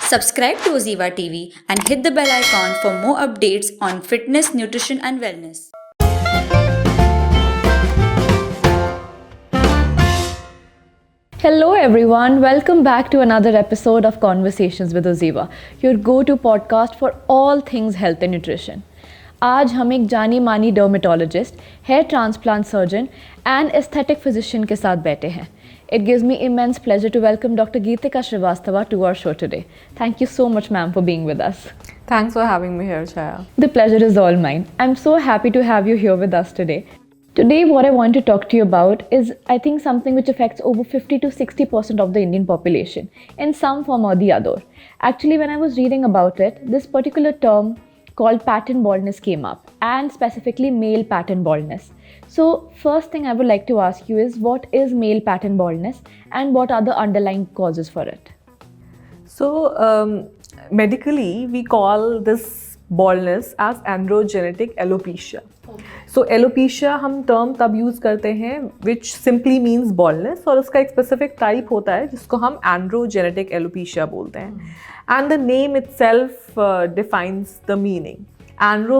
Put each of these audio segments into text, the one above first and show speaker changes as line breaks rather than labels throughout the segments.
Subscribe to Oziva TV and hit the bell icon for more updates on fitness, nutrition, and wellness.
Hello everyone, welcome back to another episode of Conversations with Oziva, your go-to podcast for all things health and nutrition. आज हम एक जानी मानी dermatologist, hair transplant surgeon and aesthetic physician के साथ बैठे हैं. It gives me immense pleasure to welcome Dr. Geetika Srivastava to our show today. Thank you so much, ma'am, for being with us.
Thanks for having me here, Chaya.
The pleasure is all mine. I'm so happy to have you here with us today. Today, what I want to talk to you about is, I think, something which affects over 50 to 60% of the Indian population in some form or the other. Actually, when I was reading about it, this particular term called pattern baldness came up, and specifically male pattern baldness. So, first thing I would like to ask you is, what is male pattern baldness and what are the underlying causes for it?
So, medically, we call this baldness as androgenetic alopecia. So, alopecia हम term तब use करते हैं which simply means baldness, और उसका एक specific type होता है जिसको हम androgenetic alopecia बोलते हैं. And the name itself defines the meaning. Andro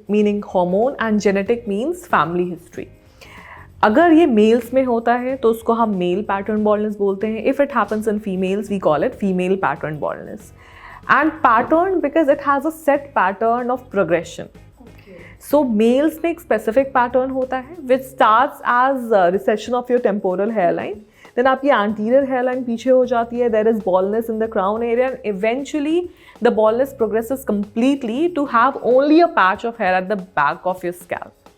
meaning hormone and genetic means family history. अगर ये मेल्स में होता है तो उसको हम मेल पैटर्न बॉल्डनेस बोलते हैं. If it happens in females, we call it female pattern baldness. And pattern because it has a set pattern of progression. So males में एक specific pattern होता है which starts as recession of your temporal hairline. Then आपकी anterior hairline पीछे हो जाती है. There is baldness in the crown area, and eventually the baldness progresses completely to have only a patch of hair at the back of your scalp.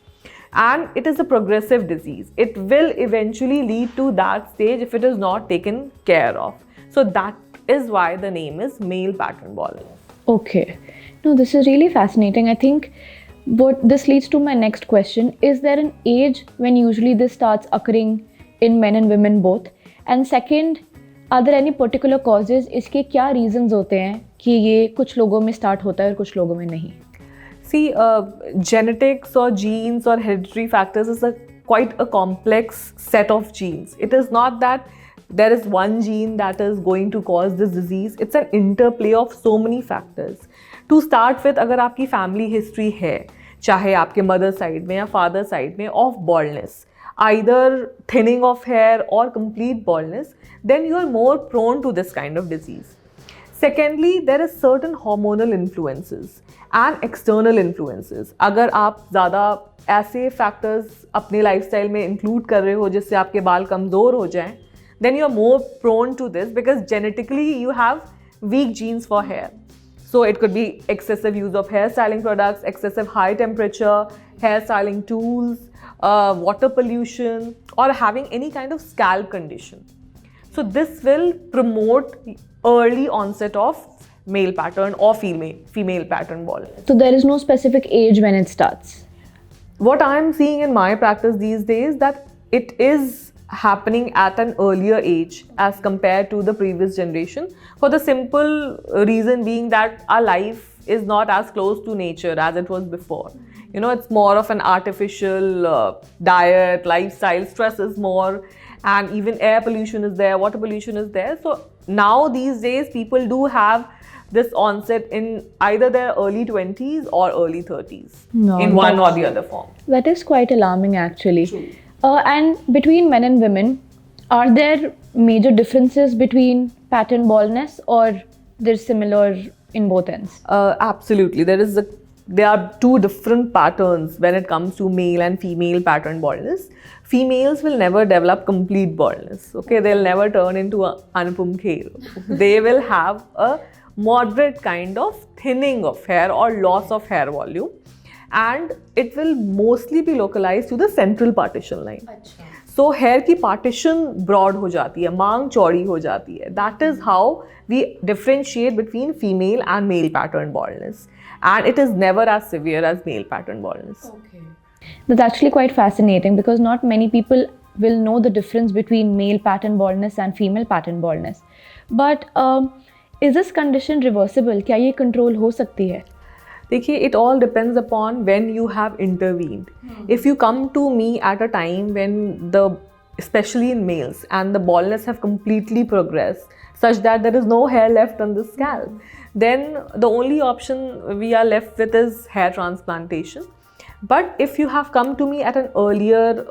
And it is a progressive disease. It will eventually lead to that stage if it is not taken care of. So that is why the name is male pattern baldness.
Okay. No, this is really fascinating. I think what this leads to my next question. Is there an age when usually this starts occurring in men and women both? And second, are there any particular causes? इसके क्या reasons होते हैं कि ये कुछ लोगों में start होता है और कुछ लोगों में नहीं?
See, genetics or genes or hereditary factors is quite a complex set of genes. It is not that there is one gene that is going to cause this disease. It's an interplay of so many factors. To start with, अगर आपकी family history है, चाहे आपके mother side में या father side में of baldness, either thinning of hair or complete baldness, then you are more prone to this kind of disease. Secondly, there is certain hormonal influences and external influences. अगर आप ज़्यादा ऐसे factors अपने lifestyle में include कर रहे हो जिससे आपके बाल कमज़ोर हो जाएं, then you are more prone to this because genetically you have weak genes for hair. So it could be excessive use of hair styling products, excessive high temperature, hair styling tools, water pollution, or having any kind of scalp condition. So this will promote early onset of male pattern or female pattern baldness.
So there is no specific age when it starts?
What I am seeing in my practice these days that it is happening at an earlier age as compared to the previous generation, for the simple reason being that our life is not as close to nature as it was before. You know, it's more of an artificial diet, lifestyle, stress is more, and even air pollution is there, water pollution is there. So now these days people do have this onset in either their early 20s or early 30s in one or the other form.
That is quite alarming actually.
True.
And between men and women, are there major differences between pattern baldness or they're similar in both ends?
Absolutely. There are two different patterns when it comes to male and female pattern baldness. Females will never develop complete baldness. Okay, they'll never turn into an Anupam Kher. They will have a moderate kind of thinning of hair or loss of hair volume, and it will mostly be localized to the central partition line. So hair की partition broad हो जाती है, मांग चौड़ी हो जाती है. That is how we differentiate between female and male pattern baldness. And it is never as severe as male pattern baldness.
Okay. That's actually quite fascinating because not many people will know the difference between male pattern baldness and female pattern baldness. But is this condition reversible? क्या ये control हो सकती है?
देखिए, it all depends upon when you have intervened. If you come to me at a time when the especially in males, and the baldness have completely progressed such that there is no hair left on the scalp, then the only option we are left with is hair transplantation. But if you have come to me at an earlier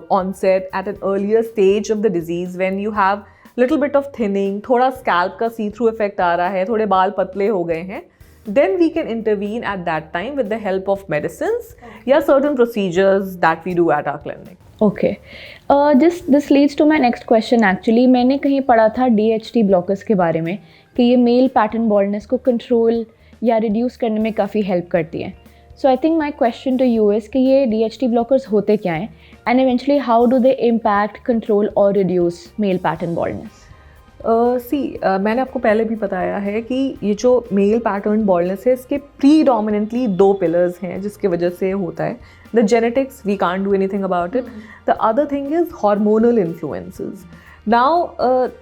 onset, at an earlier stage of the disease, when you have little bit of thinning, थोड़ा scalp का see-through effect आ रहा है, थोड़े बाल पतले हो गए हैं, then we can intervene at that time with the help of medicines या certain procedures that we do at our clinic.
Okay. This leads to my next question actually. मैंने कहीं पढ़ा था DHT blockers के बारे में कि ये male pattern baldness को control या reduce करने में काफ़ी help करती हैं. So I think my question to you is कि ये DHT blockers होते क्या हैं and eventually how do they impact, control or reduce male pattern baldness?
मैंने आपको पहले भी बताया है कि ये जो मेल पैटर्न बॉल्डनेस है इसके प्रीडोमिनेंटली 2 पिलर्स हैं जिसकी वजह से होता है. The genetics, we can't do anything about it. The other thing is hormonal influences. Now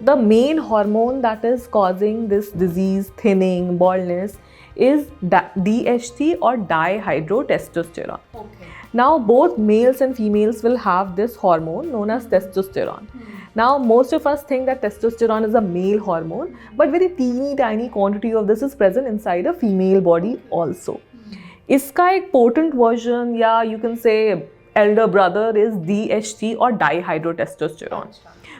the main hormone that is causing this disease, thinning, baldness is DHT or dihydrotestosterone. Okay. Now both males and females will have this hormone known as testosterone. Now most of us think that testosterone is a male hormone, but very teeny tiny quantity of this is present inside a female body also. इसका एक potent version या you can say elder brother is DHT or dihydrotestosterone,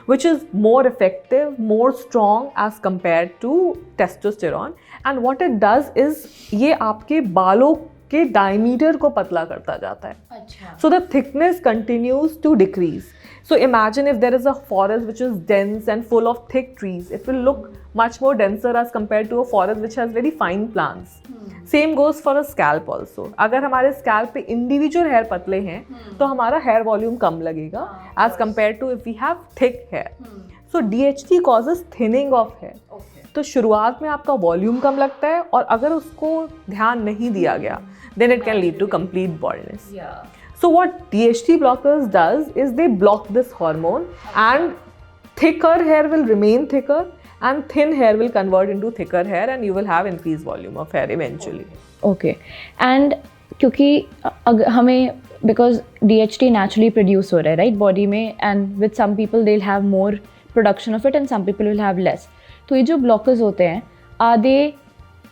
which is more effective, more strong as compared to testosterone. And what it does is ये आपके बालों के diameter को पतला करता जाता है. अच्छा. So the thickness continues to decrease. So imagine if there is a forest which is dense and full of thick trees, it will look much more denser as compared to a forest which has very fine plants. Same goes for a scalp also. अगर हमारे scalp पे individual hair पतले हैं तो हमारा hair volume कम लगेगा as compared to if we have thick hair. So DHT causes thinning of hair. तो शुरुआत में आपका वॉल्यूम कम लगता है और अगर उसको ध्यान नहीं दिया गया then it can lead to complete baldness. So what DHT blockers does is they block this hormone and thicker hair will remain thicker and thin hair will convert into thicker hair and you will have increased volume of hair eventually.
Okay. And क्योंकि हमें because DHT naturally produce हो रहा है right body में and with some people they'll have more production of it and some people will have less. तो ये जो blockers होते हैं are they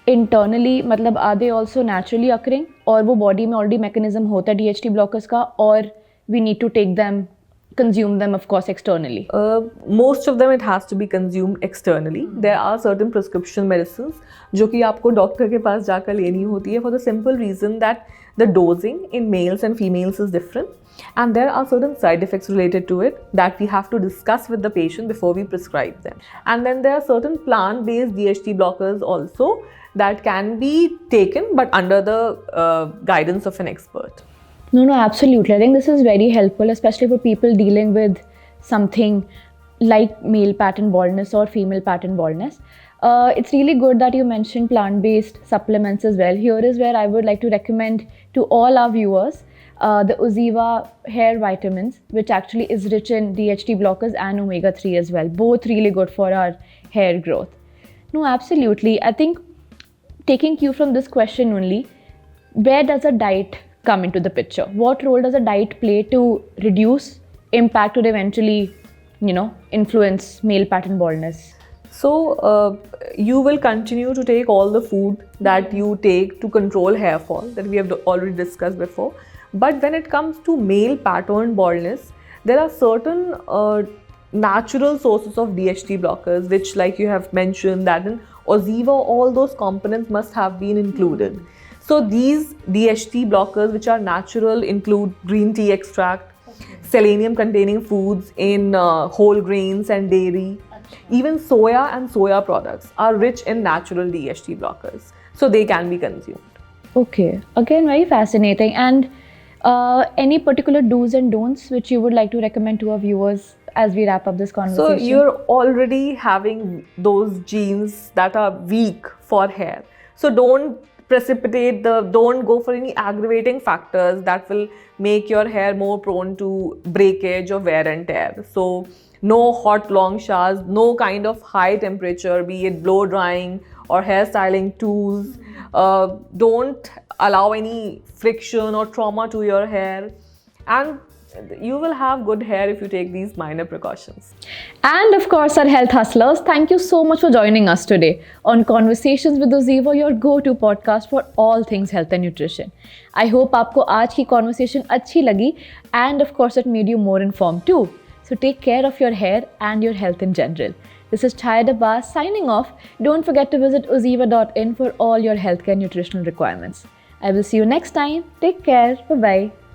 internally मतलब are they also naturally occurring और वो body में already mechanism होता है DHT blockers का और we need to take them, consume them of course externally?
Most of them it has to be consumed externally. There are certain prescription medicines जो कि आपको डॉक्टर के पास जाकर लेनी होती है for the simple reason that the dosing in males and females is different. And there are certain side effects related to it that we have to discuss with the patient before we prescribe them. And then there are certain plant-based DHT blockers also that can be taken but under the guidance of an expert.
No, absolutely. I think this is very helpful, especially for people dealing with something like male pattern baldness or female pattern baldness. It's really good that you mentioned plant-based supplements as well. Here is where I would like to recommend to all our viewers the Oziva hair vitamins, which actually is rich in DHT blockers and omega-3 as well. Both really good for our hair growth. No, absolutely. I think taking cue from this question only, where does a diet come into the picture? What role does a diet play to reduce impact or eventually, influence male pattern baldness?
So you will continue to take all the food that you take to control hair fall that we have already discussed before. But when it comes to male pattern baldness, there are certain natural sources of DHT blockers, which like you have mentioned that in Oziva, all those components must have been included. So these DHT blockers which are natural include green tea extract, selenium containing foods in whole grains and dairy. Even soya and soya products are rich in natural DHT blockers. So they can be consumed.
Okay, again very fascinating. And any particular do's and don'ts which you would like to recommend to our viewers as we wrap up this conversation?
So you're already having those genes that are weak for hair. So don't go for any aggravating factors that will make your hair more prone to breakage or wear and tear. So no hot long showers, no kind of high temperature, be it blow drying or hair styling tools. Don't allow any friction or trauma to your hair. And you will have good hair if you take these minor precautions.
And of course, our health hustlers, thank you so much for joining us today on Conversations with Oziva, your go-to podcast for all things health and nutrition. I hope आपको आज की conversation अच्छी लगी, and of course it made you more informed too. So take care of your hair and your health in general. This is Chaya Abbas signing off. Don't forget to visit oziva.in for all your healthcare nutritional requirements. I will see you next time. Take care. Bye-bye.